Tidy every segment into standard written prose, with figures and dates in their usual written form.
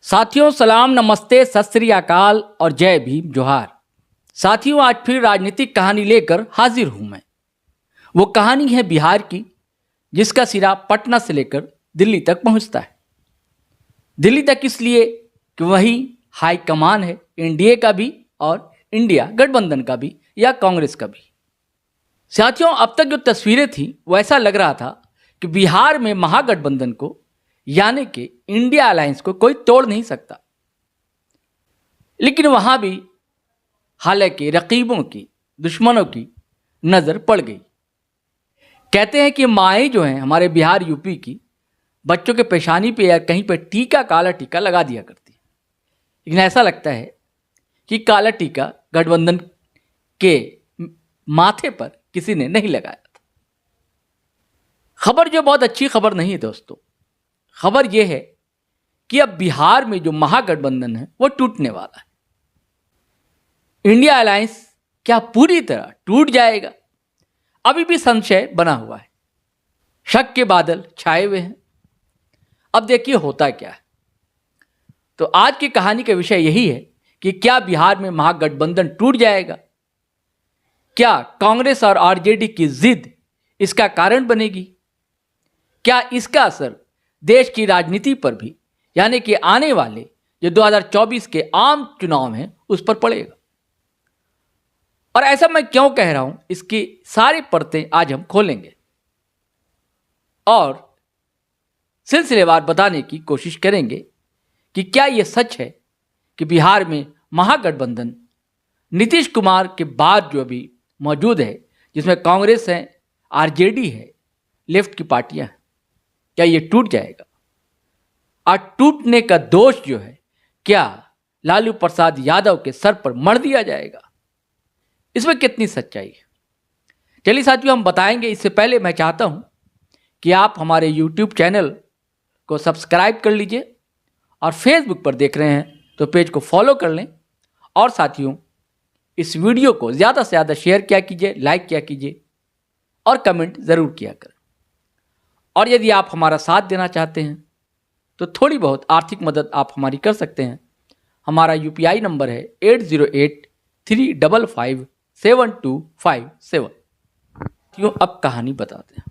साथियों सलाम नमस्ते सत श्री अकाल और जय भीम जोहार। साथियों आज फिर राजनीतिक कहानी लेकर हाजिर हूं मैं। वो कहानी है बिहार की, जिसका सिरा पटना से लेकर दिल्ली तक पहुंचता है। दिल्ली तक इसलिए कि वही हाई कमान है एनडीए का भी और इंडिया गठबंधन का भी या कांग्रेस का भी। साथियों अब तक जो तस्वीरें थी वो ऐसा लग रहा था कि बिहार में महागठबंधन को यानी कि इंडिया अलायंस को कोई तोड़ नहीं सकता। लेकिन वहां भी हालांकि रकीबों की, दुश्मनों की नजर पड़ गई। कहते हैं कि माएँ जो हैं हमारे बिहार यूपी की, बच्चों के पेशानी पे या कहीं पे टीका, काला टीका लगा दिया करती है। लेकिन ऐसा लगता है कि काला टीका गठबंधन के माथे पर किसी ने नहीं लगाया था। खबर जो बहुत अच्छी खबर नहीं है दोस्तों। खबर यह है कि अब बिहार में जो महागठबंधन है वो टूटने वाला है। इंडिया अलायंस क्या पूरी तरह टूट जाएगा? अभी भी संशय बना हुआ है, शक के बादल छाए हुए हैं। अब देखिए होता क्या है। तो आज की कहानी का विषय यही है कि क्या बिहार में महागठबंधन टूट जाएगा? क्या कांग्रेस और आरजेडी की जिद इसका कारण बनेगी? क्या इसका असर देश की राजनीति पर भी, यानी कि आने वाले जो 2024 के आम चुनाव हैं उस पर पड़ेगा? और ऐसा मैं क्यों कह रहा हूं, इसकी सारी परतें आज हम खोलेंगे और सिलसिलेवार बताने की कोशिश करेंगे कि क्या यह सच है कि बिहार में महागठबंधन नीतीश कुमार के बाद जो अभी मौजूद है, जिसमें कांग्रेस है, आरजेडी है, लेफ्ट की पार्टियां हैं, क्या ये टूट जाएगा? और टूटने का दोष जो है क्या लालू प्रसाद यादव के सर पर मढ़ दिया जाएगा? इसमें कितनी सच्चाई है, चलिए साथियों हम बताएंगे। इससे पहले मैं चाहता हूं कि आप हमारे YouTube चैनल को सब्सक्राइब कर लीजिए और फेसबुक पर देख रहे हैं तो पेज को फॉलो कर लें। और साथियों इस वीडियो को ज़्यादा से ज़्यादा शेयर किया कीजिए, लाइक किया कीजिए और कमेंट ज़रूर किया करें। और यदि आप हमारा साथ देना चाहते हैं तो थोड़ी बहुत आर्थिक मदद आप हमारी कर सकते हैं। हमारा UPI नंबर है 8083557257। यूँ अब कहानी बताते हैं।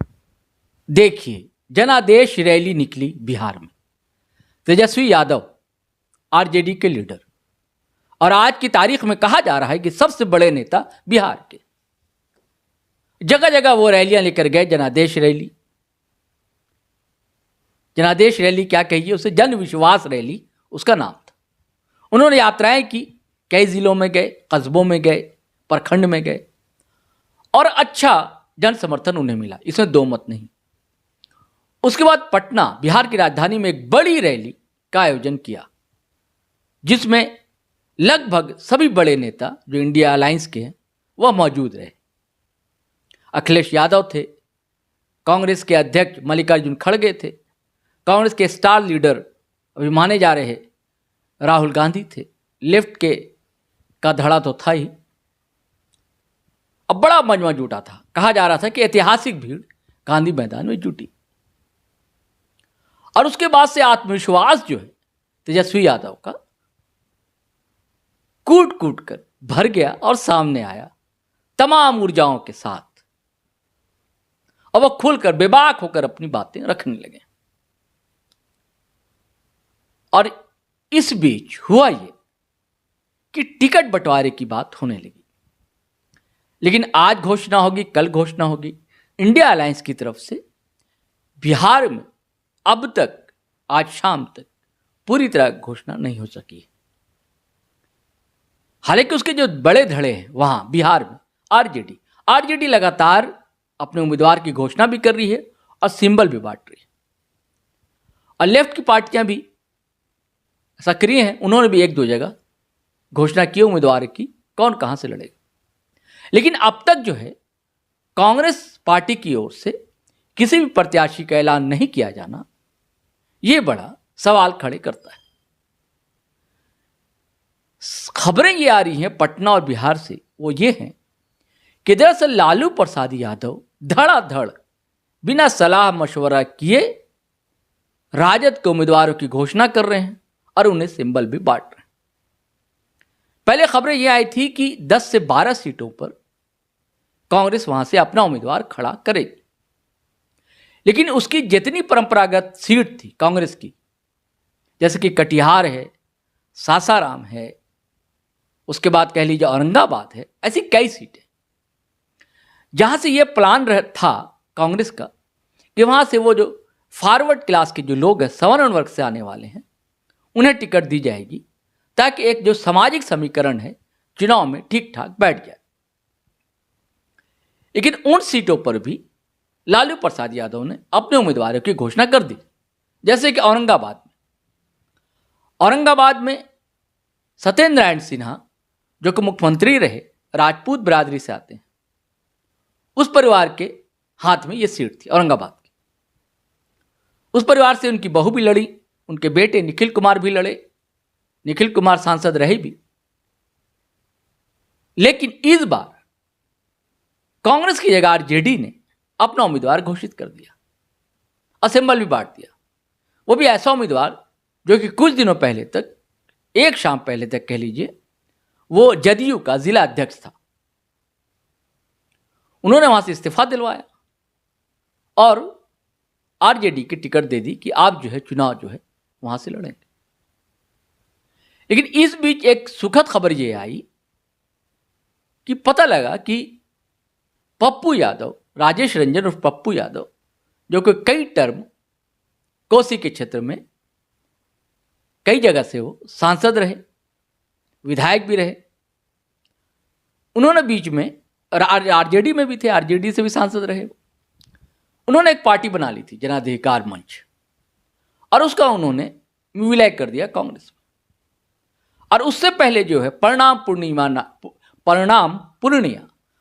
देखिए, जनादेश रैली निकली बिहार में। तेजस्वी यादव आरजेडी के लीडर, और आज की तारीख में कहा जा रहा है कि सबसे बड़े नेता बिहार के, जगह जगह वो रैलियां लेकर गए। जनादेश रैली, जनादेश रैली क्या कहिए उसे, जन विश्वास रैली उसका नाम था। उन्होंने यात्राएं की, कई जिलों में गए, कस्बों में गए, प्रखंड में गए और अच्छा जन समर्थन उन्हें मिला, इसमें दो मत नहीं। उसके बाद पटना, बिहार की राजधानी में एक बड़ी रैली का आयोजन किया, जिसमें लगभग सभी बड़े नेता जो इंडिया अलायंस के हैं वह मौजूद रहे। अखिलेश यादव थे, कांग्रेस के अध्यक्ष मल्लिकार्जुन खड़गे थे, कांग्रेस के स्टार लीडर अभी माने जा रहे राहुल गांधी थे, लेफ्ट के का धड़ा तो था ही। अब बड़ा मजमा जुटा था। कहा जा रहा था कि ऐतिहासिक भीड़ गांधी मैदान में जुटी। और उसके बाद से आत्मविश्वास जो है तेजस्वी यादव का कूट कूट कर भर गया और सामने आया तमाम ऊर्जाओं के साथ। और वह खुलकर बेबाक होकर अपनी बातें रखने लगे। और इस बीच हुआ ये कि टिकट बंटवारे की बात होने लगी। लेकिन आज घोषणा होगी, कल घोषणा होगी। इंडिया अलायंस की तरफ से बिहार में अब तक, आज शाम तक पूरी तरह घोषणा नहीं हो सकी है। हालांकि उसके जो बड़े धड़े हैं वहां बिहार में आरजेडी लगातार अपने उम्मीदवार की घोषणा भी कर रही है और सिंबल भी बांट रही है। और लेफ्ट की पार्टियां भी सक्रिय हैं, उन्होंने भी एक दो जगह घोषणा की उम्मीदवार की, कौन कहां से लड़ेगा। लेकिन अब तक जो है कांग्रेस पार्टी की ओर से किसी भी प्रत्याशी का ऐलान नहीं किया जाना, यह बड़ा सवाल खड़े करता है। खबरें ये आ रही हैं पटना और बिहार से, वो ये हैं कि दरअसल लालू प्रसाद यादव धड़ाधड़ बिना सलाह मशवरा किए राजद के उम्मीदवारों की घोषणा कर रहे हैं और उन्हें सिंबल भी बांट रहे हैं। पहले खबरें यह आई थी कि 10 से 12 सीटों पर कांग्रेस वहां से अपना उम्मीदवार खड़ा करेगी, लेकिन उसकी जितनी परंपरागत सीट थी कांग्रेस की, जैसे कि कटिहार है, सासाराम है, उसके बाद कह लीजिए औरंगाबाद है, ऐसी कई सीटें जहां से यह प्लान था कांग्रेस का कि वहां से वो जो फॉरवर्ड क्लास के जो लोग हैं, सवर्ण वर्ग से आने वाले हैं, उन्हें टिकट दी जाएगी ताकि एक जो सामाजिक समीकरण है चुनाव में ठीक ठाक बैठ जाए। लेकिन उन सीटों पर भी लालू प्रसाद यादव ने अपने उम्मीदवारों की घोषणा कर दी, जैसे कि औरंगाबाद में सत्येंद्र नारायण सिन्हा जो कि मुख्यमंत्री रहे, राजपूत बिरादरी से आते हैं, उस परिवार के हाथ में यह सीट थी औरंगाबाद की। उस परिवार से उनकी बहू भी लड़ी, उनके बेटे निखिल कुमार भी लड़े, निखिल कुमार सांसद रहे भी। लेकिन इस बार कांग्रेस की जगह आरजेडी ने अपना उम्मीदवार घोषित कर दिया, असेंबल भी बांट दिया। वो भी ऐसा उम्मीदवार जो कि कुछ दिनों पहले तक, एक शाम पहले तक कह लीजिए, वो जदयू का जिला अध्यक्ष था। उन्होंने वहां से इस्तीफा दिलवाया और आरजेडी की टिकट दे दी कि आप जो है चुनाव जो है वहां से लड़ेंगे। लेकिन इस बीच एक सुखद खबर यह आई कि पता लगा कि पप्पू यादव, राजेश रंजन और पप्पू यादव, जो कि कई टर्म कोसी के क्षेत्र में कई जगह से वो सांसद रहे, विधायक भी रहे, उन्होंने बीच में आरजेडी में भी थे, आरजेडी से भी सांसद रहे। उन्होंने एक पार्टी बना ली थी, जनाधिकार मंच, और उसका उन्होंने विलय कर दिया कांग्रेस में। और उससे पहले जो है परिणाम पूर्णिया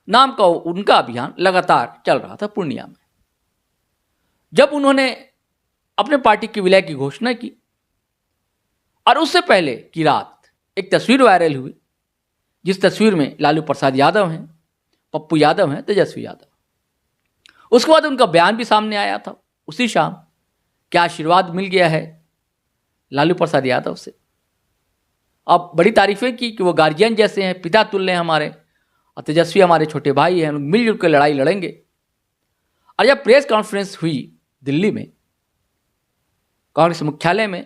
नाम का उनका अभियान लगातार चल रहा था पूर्णिया में। जब उन्होंने अपने पार्टी की विलय की घोषणा की और उससे पहले की रात एक तस्वीर वायरल हुई, जिस तस्वीर में लालू प्रसाद यादव हैं, पप्पू यादव हैं, तेजस्वी यादव। उसके बाद उनका बयान भी सामने आया था उसी शाम, क्या आशीर्वाद मिल गया है लालू प्रसाद यादव से। अब बड़ी तारीफें की कि वो गार्जियन जैसे हैं, पिता तुल्य हैं हमारे, और तेजस्वी हमारे छोटे भाई हैं, मिलजुल कर लड़ाई लड़ेंगे। और जब प्रेस कॉन्फ्रेंस हुई दिल्ली में कांग्रेस मुख्यालय में,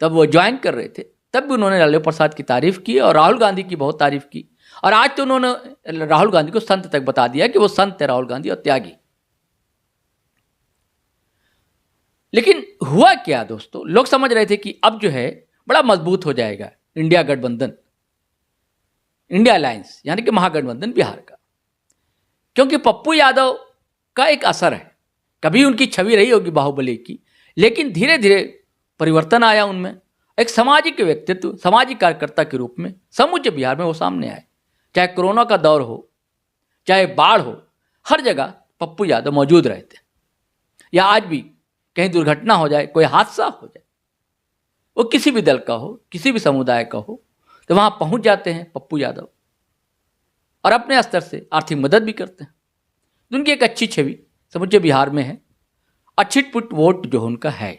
तब वो ज्वाइन कर रहे थे, तब भी उन्होंने लालू प्रसाद की तारीफ की और राहुल गांधी की बहुत तारीफ की। और आज तो उन्होंने राहुल गांधी को संत तक बता दिया कि वो संत है राहुल गांधी और त्यागी। लेकिन हुआ क्या दोस्तों, लोग समझ रहे थे कि अब जो है बड़ा मजबूत हो जाएगा इंडिया गठबंधन, इंडिया अलायंस, यानी कि महागठबंधन बिहार का, क्योंकि पप्पू यादव का एक असर है। कभी उनकी छवि रही होगी बाहुबली की, लेकिन धीरे धीरे परिवर्तन आया उनमें। एक सामाजिक व्यक्तित्व, सामाजिक कार्यकर्ता के रूप में समूचे बिहार में वो सामने आए। चाहे कोरोना का दौर हो, चाहे बाढ़ हो, हर जगह पप्पू यादव मौजूद रहते। या आज भी कहीं दुर्घटना हो जाए, कोई हादसा हो जाए, वो किसी भी दल का हो, किसी भी समुदाय का हो, तो वहाँ पहुँच जाते हैं पप्पू यादव और अपने स्तर से आर्थिक मदद भी करते हैं। उनकी एक अच्छी छवि समूचे बिहार में है और छिटपुट वोट जो उनका है।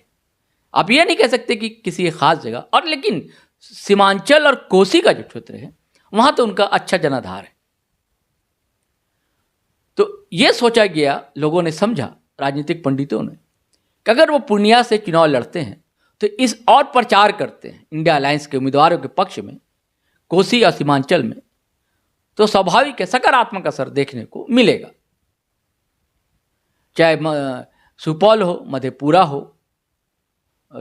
आप ये नहीं कह सकते कि किसी खास जगह, और लेकिन सीमांचल और कोसी का जो क्षेत्र है वहाँ तो उनका अच्छा जनाधार है। तो ये सोचा गया, लोगों ने समझा, राजनीतिक पंडितों ने, कि अगर वो पूर्णिया से चुनाव लड़ते हैं तो इस और प्रचार करते हैं इंडिया अलायंस के उम्मीदवारों के पक्ष में कोसी और सीमांचल में, तो स्वाभाविक है सकारात्मक असर देखने को मिलेगा। चाहे सुपौल हो, मधेपुरा हो,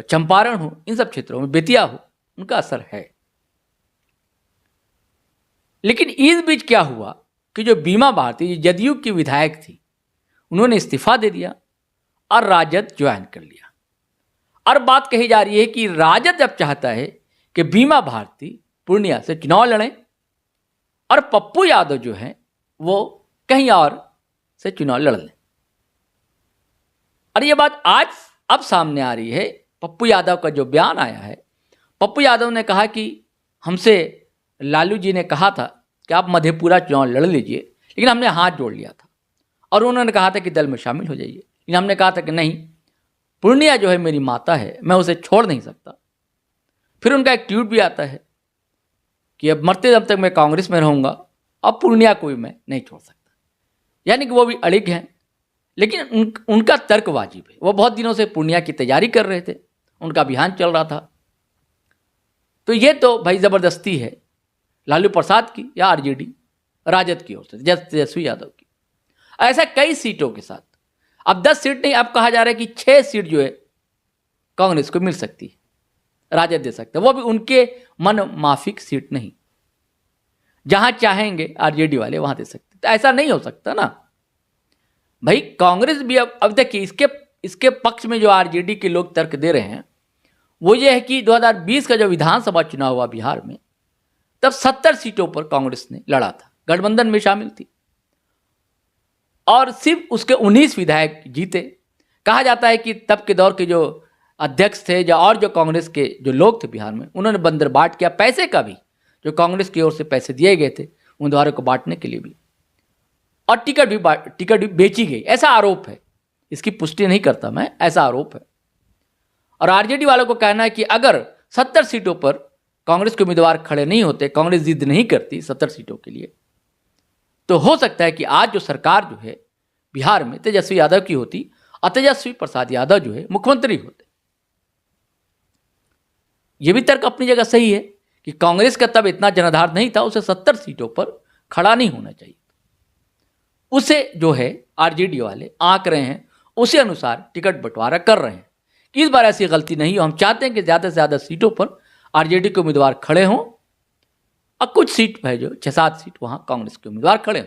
चंपारण हो, इन सब क्षेत्रों में, बेतिया हो, उनका असर है। लेकिन इस बीच क्या हुआ कि जो बीमा भारती जदयू की विधायक थी, उन्होंने इस्तीफा दे दिया और राजद ज्वाइन कर लिया। और बात कही जा रही है कि राजद अब चाहता है कि बीमा भारती पूर्णिया से चुनाव लड़ें और पप्पू यादव जो हैं वो कहीं और से चुनाव लड़ लें। और ये बात आज अब सामने आ रही है। पप्पू यादव का जो बयान आया है, पप्पू यादव ने कहा कि हमसे लालू जी ने कहा था कि आप मधेपुरा चुनाव लड़ लीजिए, लेकिन हमने हाथ जोड़ लिया था और उन्होंने कहा था कि दल में शामिल हो जाइए, लेकिन हमने कहा था कि नहीं, पूर्णिया जो है मेरी माता है, मैं उसे छोड़ नहीं सकता। फिर उनका एक ट्वीट भी आता है कि अब मरते दम तक मैं कांग्रेस में रहूंगा, अब पूर्णिया को भी मैं नहीं छोड़ सकता। यानी कि वो भी अड़िग हैं, लेकिन उनका तर्क वाजिब है। वो बहुत दिनों से पूर्णिया की तैयारी कर रहे थे, उनका अभियान चल रहा था। तो ये तो भाई ज़बरदस्ती है लालू प्रसाद की या आरजेडी राजद की ओर से, तेजस्वी यादव की। ऐसा कई सीटों के साथ, अब 10 सीट नहीं, अब कहा जा रहा है कि 6 सीट जो है कांग्रेस को मिल सकती है, राजद दे सकता है, वो भी उनके मन माफिक सीट नहीं, जहां चाहेंगे आरजेडी वाले वहां दे सकते। तो ऐसा नहीं हो सकता ना भाई। कांग्रेस भी अब देखिए इसके पक्ष में जो आरजेडी के लोग तर्क दे रहे हैं वो ये है कि 2020 का जो विधानसभा चुनाव हुआ बिहार में, तब 70 सीटों पर कांग्रेस ने लड़ा था, गठबंधन में शामिल थी, और सिर्फ उसके 19 विधायक जीते। कहा जाता है कि तब के दौर के जो अध्यक्ष थे और जो कांग्रेस के जो लोग थे बिहार में, उन्होंने बंदरबाट किया, पैसे का भी, जो कांग्रेस की ओर से पैसे दिए गए थे उम्मीदवारों को बांटने के लिए भी, और टिकट भी बेची गई, ऐसा आरोप है। इसकी पुष्टि नहीं करता मैं, ऐसा आरोप है। और आरजेडी वालों को कहना है कि अगर 70 सीटों पर कांग्रेस के उम्मीदवार खड़े नहीं होते, कांग्रेस जिद नहीं करती 70 सीटों के लिए, तो हो सकता है कि आज जो सरकार जो है बिहार में तेजस्वी यादव की होती और तेजस्वी प्रसाद यादव जो है मुख्यमंत्री होते। यह भी तर्क अपनी जगह सही है कि कांग्रेस का तब इतना जनाधार नहीं था, उसे 70 सीटों पर खड़ा नहीं होना चाहिए। उसे जो है आरजेडी वाले आंक रहे हैं, उसी अनुसार टिकट बंटवारा कर रहे हैं कि इस बार ऐसी गलती नहीं हो। हम चाहते हैं कि ज़्यादा से ज़्यादा सीटों पर आरजेडी के उम्मीदवार खड़े हों और कुछ सीट है जो 6-7 सीट वहां कांग्रेस के उम्मीदवार खड़े हों।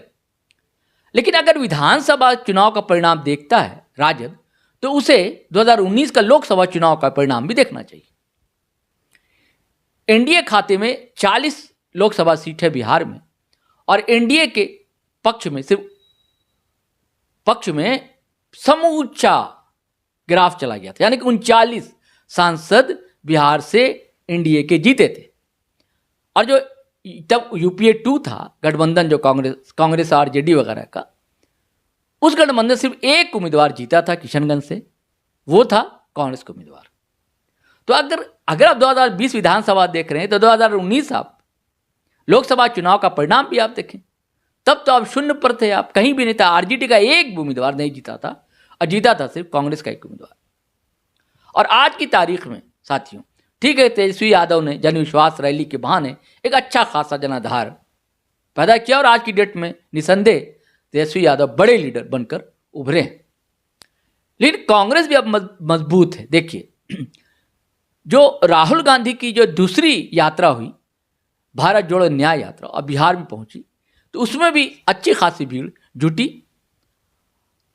लेकिन अगर विधानसभा चुनाव का परिणाम देखता है राजद, तो उसे 2019 का लोकसभा चुनाव का परिणाम भी देखना चाहिए। एनडीए खाते में 40 लोकसभा सीट है बिहार में, और एनडीए के पक्ष में समूचा ग्राफ चला गया था, यानी कि 39 सांसद बिहार से एनडीए के जीते थे। और जो तब यूपीए 2 था गठबंधन, जो कांग्रेस आरजेडी वगैरह का, उस गठबंधन सिर्फ एक उम्मीदवार जीता था किशनगंज से, वो था कांग्रेस का उम्मीदवार। तो अगर आप 2020 विधानसभा देख रहे हैं तो 2019 आप लोकसभा चुनाव का परिणाम भी आप देखें, तब तो आप शून्य पर थे, आप कहीं भी नहीं था। आरजेडी का एक भी उम्मीदवार नहीं जीता था, और जीता था सिर्फ कांग्रेस का एक उम्मीदवार। और आज की तारीख में साथियों, ठीक है, तेजस्वी यादव ने जनविश्वास रैली के बहाने एक अच्छा खासा जनाधार पैदा किया, और आज की डेट में निसंदेह तेजस्वी यादव बड़े लीडर बनकर उभरे हैं। लेकिन कांग्रेस भी अब मजबूत है। देखिए, जो राहुल गांधी की जो दूसरी यात्रा हुई, भारत जोड़ो न्याय यात्रा, अब बिहार में पहुंची, तो उसमें भी अच्छी खासी भीड़ जुटी,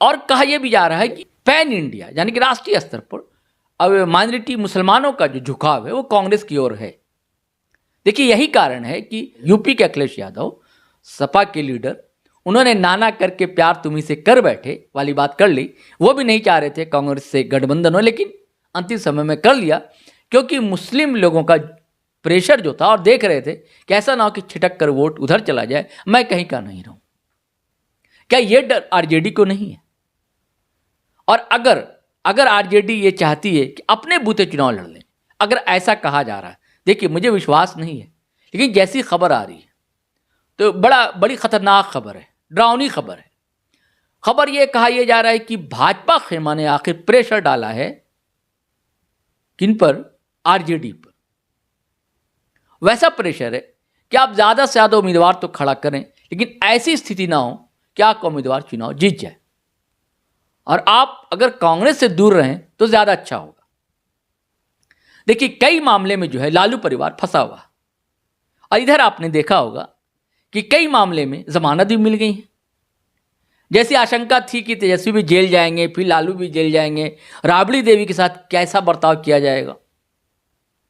और कहा यह भी जा रहा है कि पैन इंडिया यानी कि राष्ट्रीय स्तर पर अब माइनॉरिटी मुसलमानों का जो झुकाव है वो कांग्रेस की ओर है। देखिए, यही कारण है कि यूपी के अखिलेश यादव, सपा के लीडर, उन्होंने नाना करके प्यार तुम्ही से कर बैठे वाली बात कर ली। वो भी नहीं चाह रहे थे कांग्रेस से गठबंधन हो, लेकिन अंतिम समय में कर लिया, क्योंकि मुस्लिम लोगों का प्रेशर जो था, और देख रहे थे कि ऐसा ना हो कि छिटक कर वोट उधर चला जाए, मैं कहीं का नहीं रहूं। क्या ये डर आरजेडी को नहीं है? और अगर आरजेडी ये चाहती है कि अपने बूते चुनाव लड़ लें, अगर ऐसा कहा जा रहा है, देखिए मुझे विश्वास नहीं है, लेकिन जैसी खबर आ रही है तो बड़ी खतरनाक खबर है, डरावनी खबर है। खबर ये कहा यह जा रहा है कि भाजपा खेमा ने आखिर प्रेशर डाला है किन पर? आरजेडी पर। वैसा प्रेशर है कि आप ज्यादा से ज्यादा उम्मीदवार तो खड़ा करें, लेकिन ऐसी स्थिति ना हो कि आपका उम्मीदवार चुनाव जीत जाए, और आप अगर कांग्रेस से दूर रहें तो ज्यादा अच्छा होगा। देखिए, कई मामले में जो है लालू परिवार फंसा हुआ, और इधर आपने देखा होगा कि कई मामले में जमानत भी मिल गई है। जैसी आशंका थी कि तेजस्वी भी जेल जाएंगे, फिर लालू भी जेल जाएंगे, राबड़ी देवी के साथ कैसा बर्ताव किया जाएगा,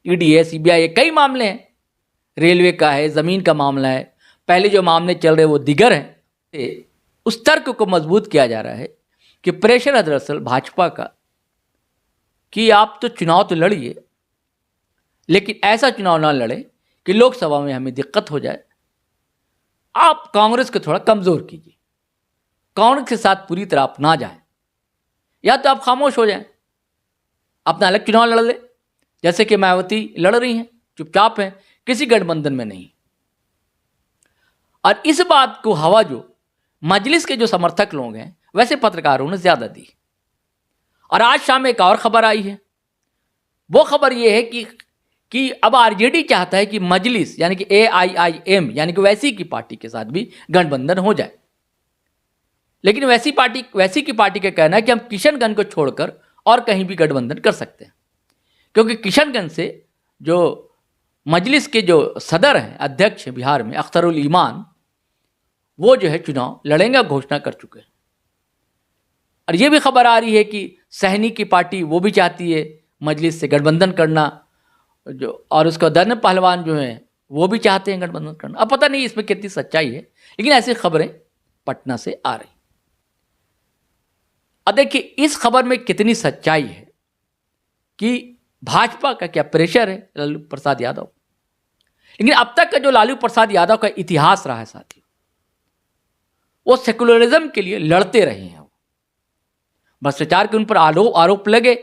ईडी है, सीबीआई है, कई मामले हैं, रेलवे का है, जमीन का मामला है, पहले जो मामले चल रहे वो दिगर हैं। उस तर्क को मजबूत किया जा रहा है कि प्रेशर है दरअसल भाजपा का कि आप तो चुनाव तो लड़िए, लेकिन ऐसा चुनाव ना लड़े कि लोकसभा में हमें दिक्कत हो जाए। आप कांग्रेस को थोड़ा कमजोर कीजिए, कांग्रेस के साथ पूरी तरह आप ना जाएं, या तो आप खामोश हो जाएं, अपना अलग चुनाव लड़ ले, जैसे कि मायावती लड़ रही हैं, चुपचाप हैं, किसी गठबंधन में नहीं। और इस बात को हवा जो मजलिस के जो समर्थक लोग हैं वैसे पत्रकारों ने ज्यादा दी। और आज शाम एक और खबर आई है, वो खबर ये है कि अब आरजेडी चाहता है कि मजलिस यानी कि AIIM यानी कि वैसी की पार्टी के साथ भी गठबंधन हो जाए। लेकिन वैसी की पार्टी का कहना है कि हम किशनगंज को छोड़कर और कहीं भी गठबंधन कर सकते हैं, क्योंकि किशनगंज से जो मजलिस के जो सदर हैं, अध्यक्ष हैं बिहार में, अख्तरुल ईमान, वो जो है चुनाव लड़ेंगे, घोषणा कर चुके हैं। और ये भी खबर आ रही है कि सहनी की पार्टी वो भी चाहती है मजलिस से गठबंधन करना, जो और उसका दर्न पहलवान जो हैं वो भी चाहते हैं गठबंधन करना। अब पता नहीं इसमें कितनी सच्चाई है, लेकिन ऐसी खबरें पटना से आ रही। अब देखिए इस खबर में कितनी सच्चाई है कि भाजपा का क्या प्रेशर है लालू प्रसाद यादव। लेकिन अब तक का जो लालू प्रसाद यादव का इतिहास रहा है साथियों, वो सेकुलरिज्म के लिए लड़ते रहे हैं। भ्रष्टाचार के उन पर आरोप लगे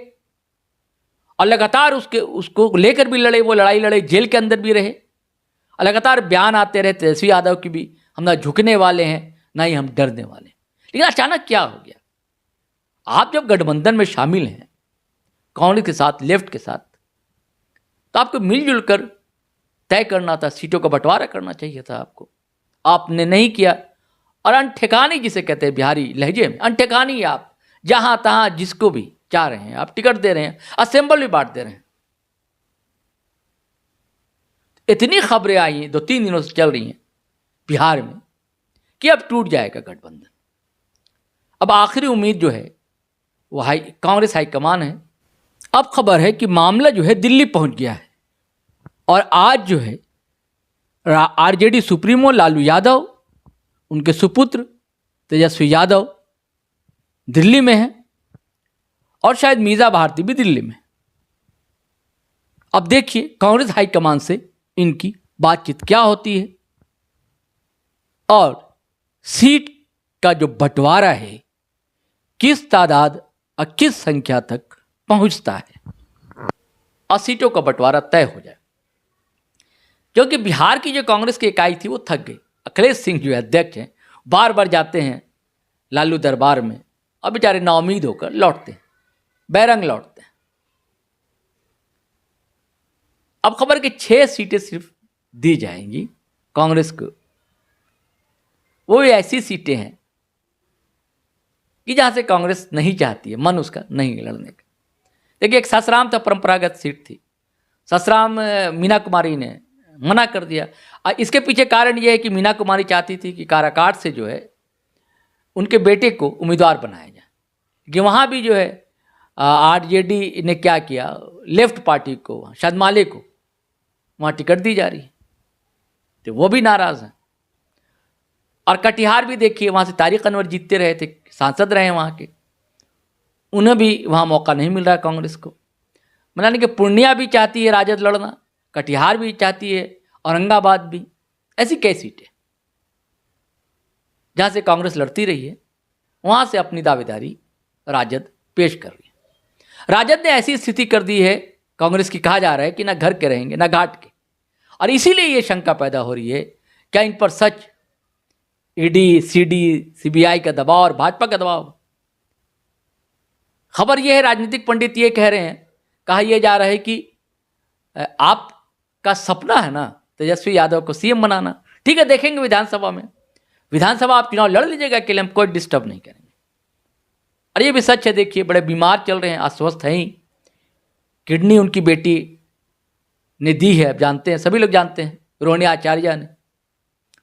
और लगातार उसको लेकर भी लड़े, वो लड़ाई लड़े, जेल के अंदर भी रहे और लगातार बयान आते रहे तेजस्वी यादव की भी, हम ना झुकने वाले हैं ना ही हम डरने वाले। लेकिन अचानक क्या हो गया, आप जब गठबंधन में शामिल हैं कांग्रेस के साथ, लेफ्ट के साथ, तो आपको मिलजुल कर तय करना था, सीटों का बंटवारा करना चाहिए था आपको। आपने नहीं किया और अनठिकानी जिसे कहते हैं बिहारी लहजे में, अनठिकानी आप जहां तहां जिसको भी चाह रहे हैं आप टिकट दे रहे हैं, असेंबल भी बांट दे रहे हैं। इतनी खबरें आई हैं 2-3 दिनों से चल रही हैं बिहार में कि अब टूट जाएगा गठबंधन। अब आखिरी उम्मीद जो है वो कांग्रेस हाईकमान है। अब खबर है कि मामला जो है दिल्ली पहुंच गया है और आज जो है आरजेडी सुप्रीमो लालू यादव, उनके सुपुत्र तेजस्वी यादव दिल्ली में है और शायद मीज़ा भारती भी दिल्ली में। अब देखिए कांग्रेस हाईकमान से इनकी बातचीत क्या होती है और सीट का जो बंटवारा है किस तादाद और किस संख्या तक पहुंचता है और सीटों का बंटवारा तय हो जाए। क्योंकि बिहार की जो कांग्रेस की इकाई थी वो थक गई। अखिलेश सिंह जो अध्यक्ष हैं बार बार जाते हैं लालू दरबार में और बेचारे नाउमीद होकर लौटते हैं, बैरंग लौटते हैं। अब खबर कि 6 सीटें सिर्फ दी जाएंगी कांग्रेस को। वो भी ऐसी सीटें हैं कि जहां से कांग्रेस नहीं चाहती है, मन उसका नहीं लड़ने का। देखिए एक ससराम था, परंपरागत सीट थी, ससराम मीना कुमारी ने मना कर दिया। और इसके पीछे कारण यह है कि मीना कुमारी चाहती थी कि काराकाट से जो है उनके बेटे को उम्मीदवार बनाया जाए, कि वहाँ भी जो है आरजेडी ने क्या किया, लेफ्ट पार्टी को, शदमाले को वहाँ टिकट दी जा रही है, तो वो भी नाराज़ हैं। और कटिहार भी देखिए, वहाँ से तारिक अनवर जीतते रहे थे, सांसद रहे वहाँ के, उन्हें भी वहाँ मौका नहीं मिल रहा है कांग्रेस को। यानी कि पूर्णिया भी चाहती है राजद लड़ना, कटिहार भी चाहती है, औरंगाबाद भी। ऐसी कई सीटें जहाँ से कांग्रेस लड़ती रही है, वहाँ से अपनी दावेदारी राजद पेश कर रही है। राजद ने ऐसी स्थिति कर दी है कांग्रेस की, कहा जा रहा है कि ना घर के रहेंगे ना घाट के। और इसीलिए ये शंका पैदा हो रही है क्या इन पर सच ईडी, सीडी, सीबीआई का दबाव और भाजपा का दबाव। खबर यह है, राजनीतिक पंडित ये कह रहे हैं, कहा यह जा रहा है कि आपका सपना है ना तेजस्वी यादव को सीएम बनाना, ठीक है देखेंगे विधानसभा में, विधानसभा आप चुनाव लड़ लीजिएगा, अकेले हम कोई डिस्टर्ब नहीं करेंगे। और ये भी सच है, देखिए बड़े बीमार चल रहे हैं, अस्वस्थ हैं ही, किडनी उनकी बेटी ने दी है, अब जानते हैं, सभी लोग जानते हैं, रोहिणी आचार्य ने,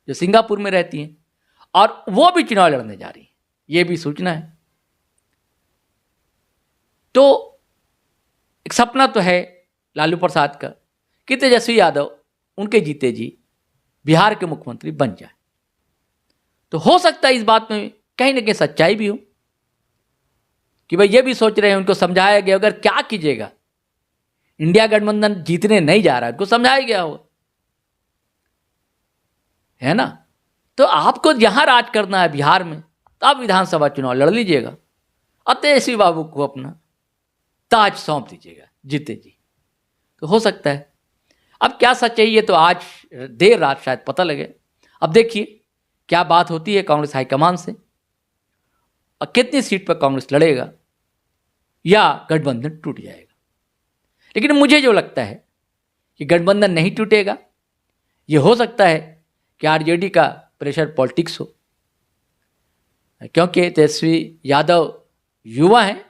जो सिंगापुर में रहती हैं, और वो भी चुनाव लड़ने जा रही है, ये भी सूचना है। तो एक सपना तो है लालू प्रसाद का कि तेजस्वी यादव उनके जीते जी बिहार के मुख्यमंत्री बन जाए। तो हो सकता है इस बात में कहीं ना कहीं सच्चाई भी हो कि भाई ये भी सोच रहे हैं, उनको समझाया गया अगर क्या कीजिएगा, इंडिया गठबंधन जीतने नहीं जा रहा है, उनको समझाया गया हो, है ना। तो आपको यहां राज करना है बिहार में, तो आप विधानसभा चुनाव लड़ लीजिएगा और तेजस्वी बाबू को अपना ताज सौंप दीजिएगा, जीते जी। तो हो सकता है। अब क्या सच है ये तो आज देर रात शायद पता लगे। अब देखिए क्या बात होती है कांग्रेस हाईकमान से और कितनी सीट पर कांग्रेस लड़ेगा या गठबंधन टूट जाएगा। लेकिन मुझे जो लगता है कि गठबंधन नहीं टूटेगा, ये हो सकता है कि आरजेडी का प्रेशर पॉलिटिक्स हो, क्योंकि तेजस्वी यादव युवा हैं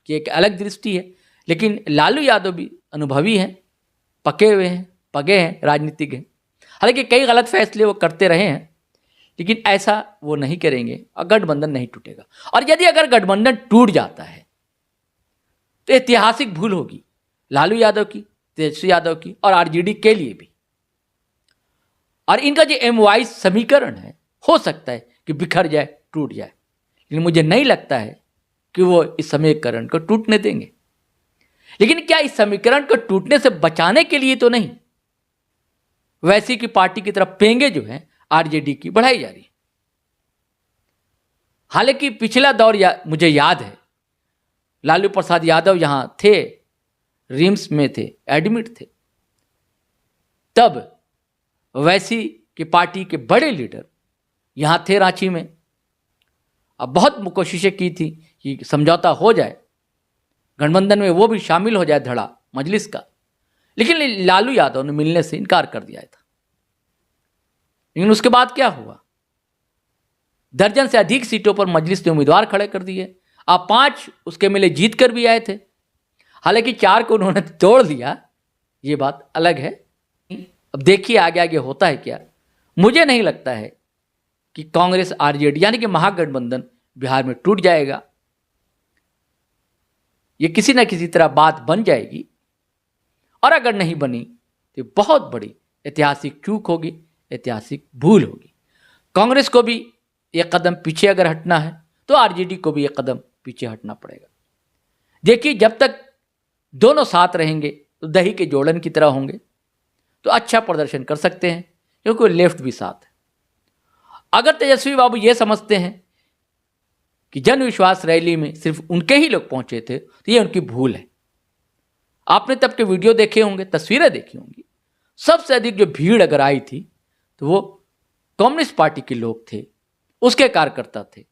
कि एक अलग दृष्टि है, लेकिन लालू यादव भी अनुभवी हैं, पके हुए हैं, पगे हैं, राजनीतिक हैं। हालांकि कई गलत फैसले वो करते रहे हैं, लेकिन ऐसा वो नहीं करेंगे और गठबंधन नहीं टूटेगा। और यदि अगर गठबंधन टूट जाता है तो ऐतिहासिक भूल होगी लालू यादव की, तेजस्वी यादव की और आरजेडी के लिए भी। और इनका जो MY समीकरण है हो सकता है कि बिखर जाए, टूट जाए, लेकिन मुझे नहीं लगता है कि वो इस समीकरण को टूटने देंगे। लेकिन क्या इस समीकरण को टूटने से बचाने के लिए तो नहीं, वैसी की पार्टी की तरफ पेंगे जो है आरजेडी की बढ़ाई जा रही है। हालांकि पिछला दौर मुझे याद है, लालू प्रसाद यादव यहां थे, रिम्स में थे, एडमिट थे, तब वैसी की पार्टी के बड़े लीडर यहां थे रांची में। अब बहुत कोशिशें की थी कि समझौता हो जाए, गठबंधन में वो भी शामिल हो जाए धड़ा मजलिस का, लेकिन लालू यादव ने मिलने से इनकार कर दिया था। लेकिन उसके बाद क्या हुआ, दर्जन से अधिक सीटों पर मजलिस ने उम्मीदवार खड़े कर दिए। आप 5 उसके मिले जीत कर भी आए थे, हालांकि 4 को उन्होंने तोड़ दिया, ये बात अलग है। अब देखिए आगे आगे होता है क्या। मुझे नहीं लगता है कि कांग्रेस आरजेडी यानी कि महागठबंधन बिहार में टूट जाएगा। ये किसी न किसी तरह बात बन जाएगी, और अगर नहीं बनी तो बहुत बड़ी ऐतिहासिक चूक होगी, ऐतिहासिक भूल होगी। कांग्रेस को भी एक कदम पीछे अगर हटना है तो आरजेडी को भी एक कदम पीछे हटना पड़ेगा। देखिए जब तक दोनों साथ रहेंगे तो दही के जोड़न की तरह होंगे, तो अच्छा प्रदर्शन कर सकते हैं, क्योंकि लेफ्ट भी साथ है। अगर तेजस्वी बाबू ये समझते हैं कि जन विश्वास रैली में सिर्फ उनके ही लोग पहुंचे थे, तो ये उनकी भूल है। आपने तब के वीडियो देखे होंगे, तस्वीरें देखी होंगी, सबसे अधिक जो भीड़ अगर आई थी तो वो कम्युनिस्ट पार्टी के लोग थे, उसके कार्यकर्ता थे।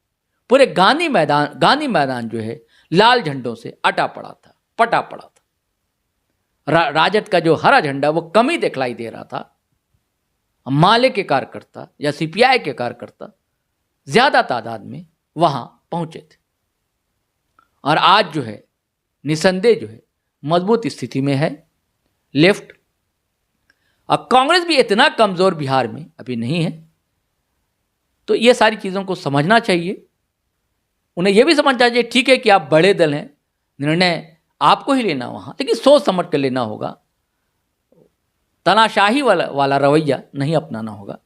पूरे गांधी मैदान जो है लाल झंडों से अटा पड़ा था, पटा पड़ा था। राजद का जो हरा झंडा वो कम ही दिखलाई दे रहा था। माले के कार्यकर्ता या CPI के कार्यकर्ता ज्यादा तादाद में वहां पहुंचे थे। और आज जो है निसंदेह जो है मजबूत स्थिति में है लेफ्ट। अब कांग्रेस भी इतना कमजोर बिहार में अभी नहीं है, तो ये सारी चीज़ों को समझना चाहिए। उन्हें यह भी समझना चाहिए ठीक है कि आप बड़े दल हैं, निर्णय आपको ही लेना वहाँ, लेकिन सोच समझ कर लेना होगा। तनाशाही वाला रवैया नहीं अपनाना होगा।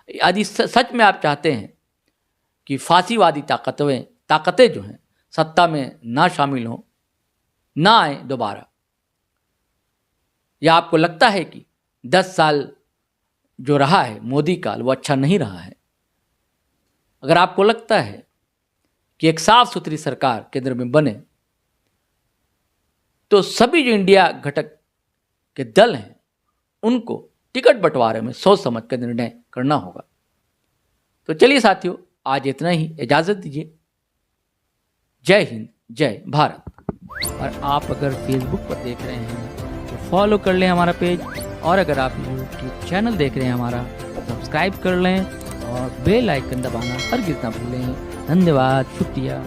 यदि सच में आप चाहते हैं कि फांसीवादी ताकतें जो हैं सत्ता में ना शामिल हों, ना आए दोबारा, या आपको लगता है कि 10 साल जो रहा है मोदी काल वो अच्छा नहीं रहा है, अगर आपको लगता है कि एक साफ सुथरी सरकार केंद्र में बने, तो सभी जो इंडिया घटक के दल हैं उनको टिकट बंटवारे में सोच समझ कर निर्णय करना होगा। तो चलिए साथियों, आज इतना ही, इजाज़त दीजिए। जय हिंद, जय भारत। और आप अगर फेसबुक पर देख रहे हैं तो फॉलो कर लें हमारा पेज, और अगर आप यूट्यूब चैनल देख रहे हैं हमारा, सब्सक्राइब कर लें और बेल आइकन दबाना हरगिज़ ना भूलें। धन्यवाद, शुक्रिया।